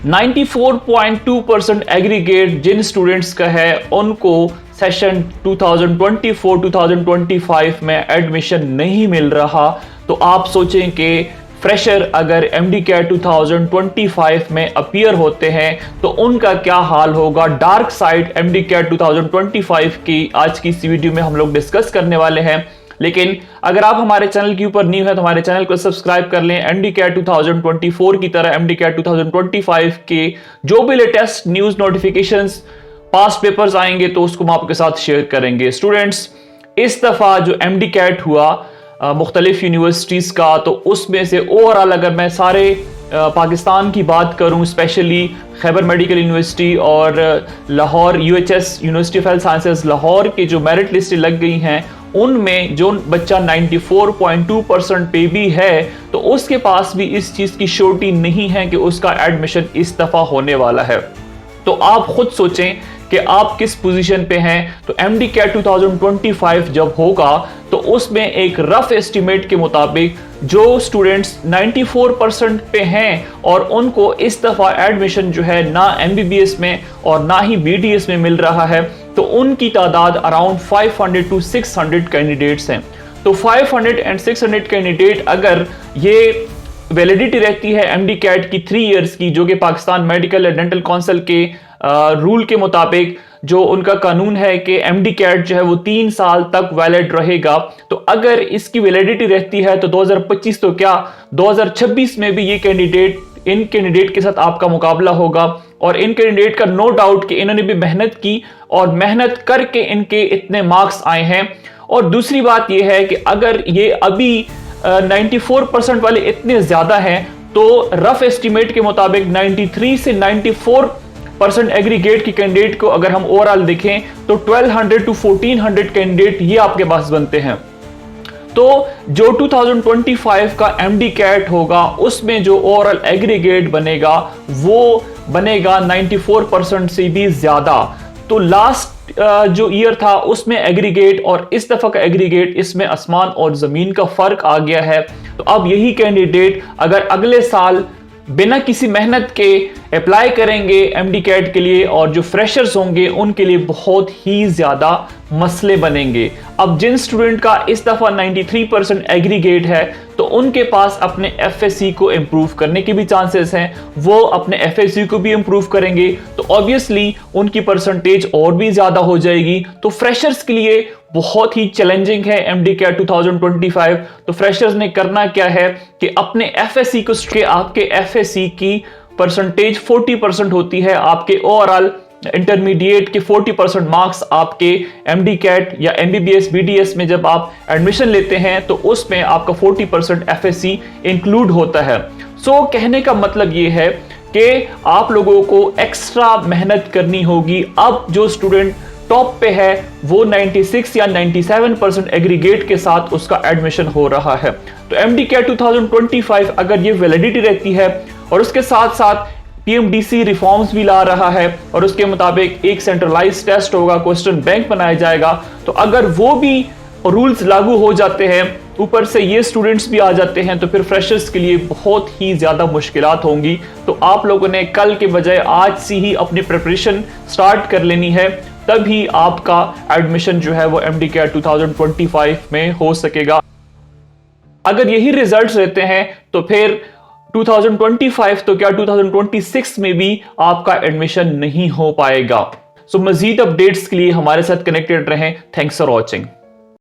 94.2% aggregate जिन students का है उनको सेशन 2024-2025 में एडमिशन नहीं मिल रहा। तो आप सोचें कि फ्रेशर अगर MD-CAT 2025 में अपीयर होते हैं तो उनका क्या हाल होगा। डार्क साइड MD-CAT 2025 की आज की इस वीडियो में हम लोग डिस्कस करने वाले हैं। लेकिन अगर आप हमारे चैनल के ऊपर न्यू है तो हमारे चैनल को सब्सक्राइब कर लें। MD-CAT 2024 की तरह MD-CAT 2025 के जो भी latest news notifications past papers आएंगे तो उसको हम आपके साथ शेयर करेंगे। स्टूडेंट्स, इस दफा जो MD-CAT हुआ मुख्तलिफ यूनिवर्सिटीज का, तो उसमें से ओवरऑल अगर मैं सारे पाकिस्तान की बात करूं, स्पेशली खैबर मेडिकल यूनिवर्सिटी और Lahore UHS university of health sciences Lahore की जो मेरिट लिस्ट लग गई हैं, उनमें जो बच्चा 94.2% पे भी है तो उसके पास भी इस चीज की श्योरिटी नहीं है कि उसका एडमिशन इस दफा होने वाला है। तो आप खुद सोचें कि आप किस पोजीशन पे हैं। तो MD-CAT 2025 जब होगा तो उसमें एक रफ एस्टिमेट के मुताबिक जो स्टूडेंट्स 94% पे हैं और उनको इस दफा एडमिशन जो है ना MBBS में और ना ही BDS में मिल रहा है, तो उनकी तादाद अराउंड 500 to 600 कैंडिडेट्स हैं। तो 500 and 600 कैंडिडेट अगर ये वैलिडिटी रहती है MD-CAT की 3 इयर्स की, जो कि Pakistan medical and dental council के रूल के मुताबिक जो उनका कानून है कि MD-CAT जो है वो 3 साल तक वैलिड रहेगा, तो अगर इसकी वैलिडिटी रहती है तो 2025 तो क्या 2026 में भी ये इन कैंडिडेट के साथ आपका मुकाबला होगा। और इन कैंडिडेट का नो डाउट कि इन्होंने भी मेहनत की और मेहनत करके इनके इतने मार्क्स आए हैं। और दूसरी बात यह है कि अगर ये अभी 94% वाले इतने ज्यादा हैं तो रफ एस्टिमेट के मुताबिक 93 से 94% एग्रीगेट की कैंडिडेट को अगर हम ओवरऑल देखें तो 1200 to 1400 कैंडिडेट ये आपके पास बनते हैं। तो जो 2025 का MD-CAT होगा उसमें जो ओवरऑल एग्रीगेट बनेगा वो बनेगा 94% से भी ज्यादा। तो लास्ट जो ईयर था उसमें एग्रीगेट और इस दफा का एग्रीगेट, इसमें आसमान और जमीन का फर्क आ गया है। तो अब यही कैंडिडेट अगर अगले साल बिना किसी मेहनत के अप्लाई करेंगे MD-CAT के लिए और जो फ्रेशर्स होंगे उनके लिए बहुत ही ज्यादा मसले बनेंगे। अब जिन स्टूडेंट का इस दफा 93% एग्रीगेट है तो उनके पास अपने FSC को इंप्रूव करने के भी चांसेस हैं, वो अपने FSC को भी इंप्रूव करेंगे तो ऑब्वियसली उनकी परसेंटेज और भी ज्यादा हो जाएगी। तो फ्रेशर्स के लिए बहुत ही चैलेंजिंग है MD-CAT 2025। तो फ्रेशर्स ने करना क्या है कि अपने FSC को, आपके FSC की परसेंटेज 40% होती है, आपके ओवरऑल इंटरमीडिएट के 40% मार्क्स आपके MD-CAT या MBBS BDS में जब आप एडमिशन लेते हैं तो उसमें आपका 40% FSC इंक्लूड होता है। सो कहने का मतलब ये है कि आप लोगों को एक्स्ट्रा मेहनत करनी होगी। अब जो स्टूडेंट टॉप पे है वो 96 या 97% एग्रीगेट के साथ उसका एडमिशन हो रहा है। तो MD-CAT 2025 अगर ये वैलिडिटी रहती है और उसके साथ साथ PMDC रिफॉर्म्स भी ला रहा है और उसके मुताबिक एक सेंट्रलाइज टेस्ट होगा, क्वेश्चन बैंक बनाया जाएगा, तो अगर वो भी रूल्स लागू हो जाते हैं, ऊपर से ये स्टूडेंट्स भी आ जाते हैं, तो फिर फ्रेशर्स के लिए बहुत ही ज्यादा मुश्किलात होंगी। तो आप लोगों ने कल के बजाय आज से ही अपनी प्रिपरेशन स्टार्ट कर लेनी है, तभी आपका एडमिशन जो है वो MD-CAT 2025 में हो सकेगा। अगर यही रिजल्ट्स रहते हैं तो फिर 2025 तो क्या 2026 में भी आपका एडमिशन नहीं हो पाएगा। सो मजीद अपडेट्स के लिए हमारे साथ कनेक्टेड रहें। Thanks for watching.